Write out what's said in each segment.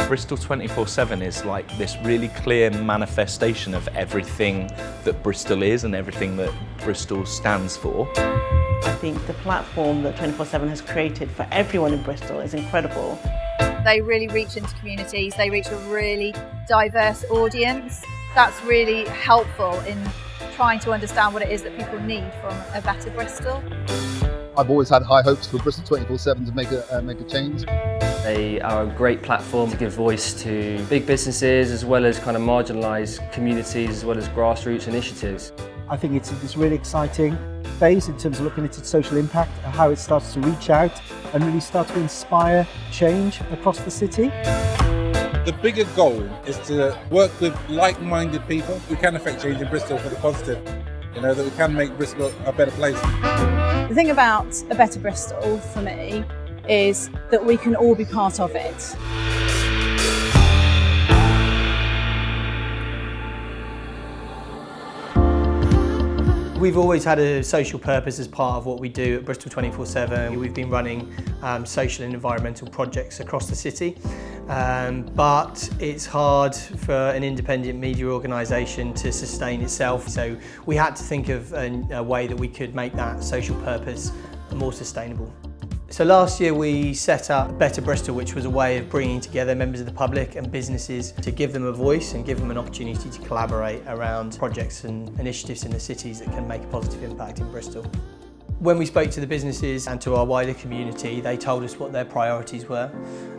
Bristol 24/7 is like this really clear manifestation of everything that Bristol is and everything that Bristol stands for. I think the platform that 24/7 has created for everyone in Bristol is incredible. They really reach into communities, they reach a really diverse audience. That's really helpful in trying to understand what it is that people need from a better Bristol. I've always had high hopes for Bristol 24/7 to make a change. They are a great platform to give voice to big businesses as well as kind of marginalised communities as well as grassroots initiatives. I think it's this really exciting phase in terms of looking at its social impact, how it starts to reach out and really start to inspire change across the city. The bigger goal is to work with like-minded people who can affect change in Bristol for the positive. That we can make Bristol a better place. The thing about a better Bristol for me is that we can all be part of it. We've always had a social purpose as part of what we do at Bristol 24/7. We've been running social and environmental projects across the city, but it's hard for an independent media organisation to sustain itself. So we had to think of a way that we could make that social purpose more sustainable. So last year we set up Better Bristol, which was a way of bringing together members of the public and businesses to give them a voice and give them an opportunity to collaborate around projects and initiatives in the cities that can make a positive impact in Bristol. When we spoke to the businesses and to our wider community, they told us what their priorities were.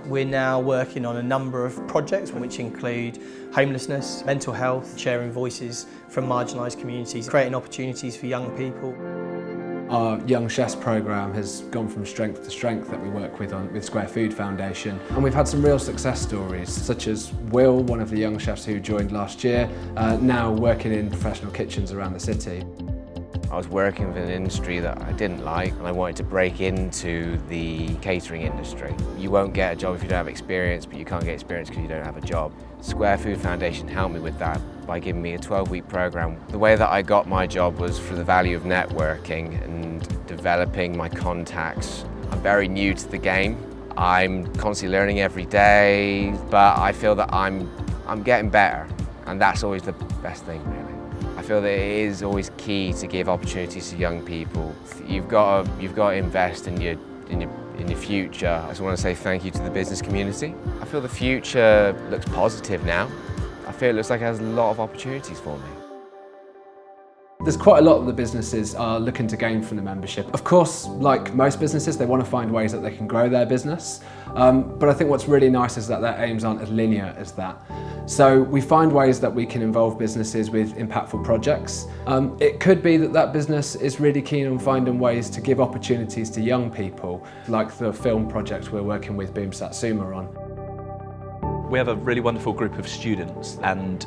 We're now working on a number of projects which include homelessness, mental health, sharing voices from marginalised communities, creating opportunities for young people. Our Young Chefs programme has gone from strength to strength that we work with Square Food Foundation, and we've had some real success stories such as Will, one of the young chefs who joined last year, now working in professional kitchens around the city. I was working with an industry that I didn't like and I wanted to break into the catering industry. You won't get a job if you don't have experience, but you can't get experience because you don't have a job. Square Food Foundation helped me with that by giving me a 12-week programme. The way that I got my job was through the value of networking and developing my contacts. I'm very new to the game. I'm constantly learning every day, but I feel that I'm getting better, and that's always the best thing, really. I feel that it is always key to give opportunities to young people. You've got to invest in your future. I just want to say thank you to the business community. I feel the future looks positive now. I feel it looks like it has a lot of opportunities for me. There's quite a lot that the businesses are looking to gain from the membership. Of course, like most businesses, they want to find ways that they can grow their business. But I think what's really nice is that their aims aren't as linear as that. So we find ways that we can involve businesses with impactful projects. It could be that that business is really keen on finding ways to give opportunities to young people, like the film project we're working with Boom Satsuma on. We have a really wonderful group of students, and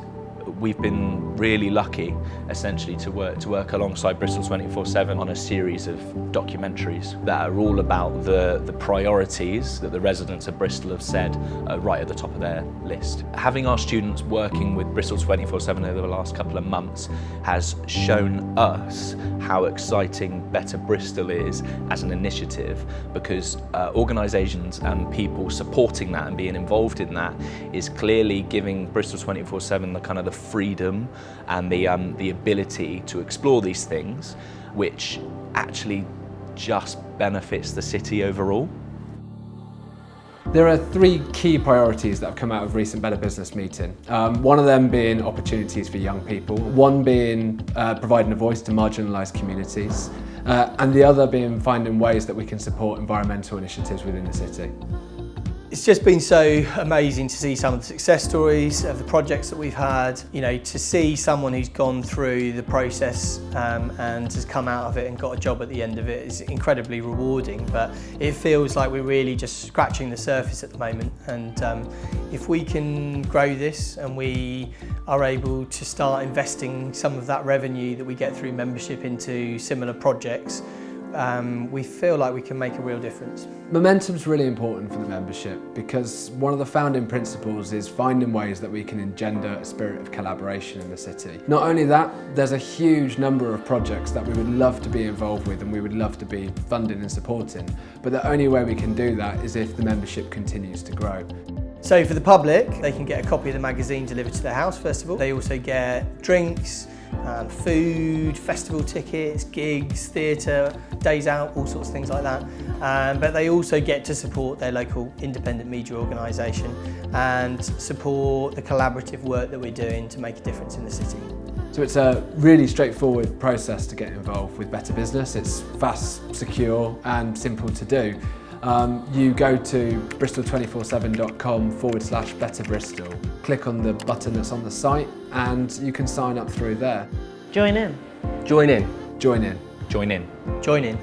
we've been really lucky essentially to work alongside Bristol 24/7 on a series of documentaries that are all about the priorities that the residents of Bristol have said are right at the top of their list. Having our students working with Bristol 24/7 over the last couple of months has shown us how exciting Better Bristol is as an initiative, because organisations and people supporting that and being involved in that is clearly giving Bristol 24/7 the kind of the freedom and the ability to explore these things, which actually just benefits the city overall. There are 3 key priorities that have come out of recent Better Business meeting. One of them being opportunities for young people, one being providing a voice to marginalised communities, and the other being finding ways that we can support environmental initiatives within the city. It's just been so amazing to see some of the success stories of the projects that we've had. To see someone who's gone through the process and has come out of it and got a job at the end of it is incredibly rewarding, but it feels like we're really just scratching the surface at the moment. And if we can grow this and we are able to start investing some of that revenue that we get through membership into similar projects, we feel like we can make a real difference. Momentum's really important for the membership because one of the founding principles is finding ways that we can engender a spirit of collaboration in the city. Not only that, there's a huge number of projects that we would love to be involved with and we would love to be funding and supporting, but the only way we can do that is if the membership continues to grow. So for the public, they can get a copy of the magazine delivered to their house first of all. They also get drinks, food, festival tickets, gigs, theatre, days out, all sorts of things like that. But they also get to support their local independent media organisation and support the collaborative work that we're doing to make a difference in the city. So it's a really straightforward process to get involved with Better Business. It's fast, secure and simple to do. You go to bristol247.com/betterbristol, click on the button that's on the site and you can sign up through there. Join in. Join in. Join in. Join in. Join in.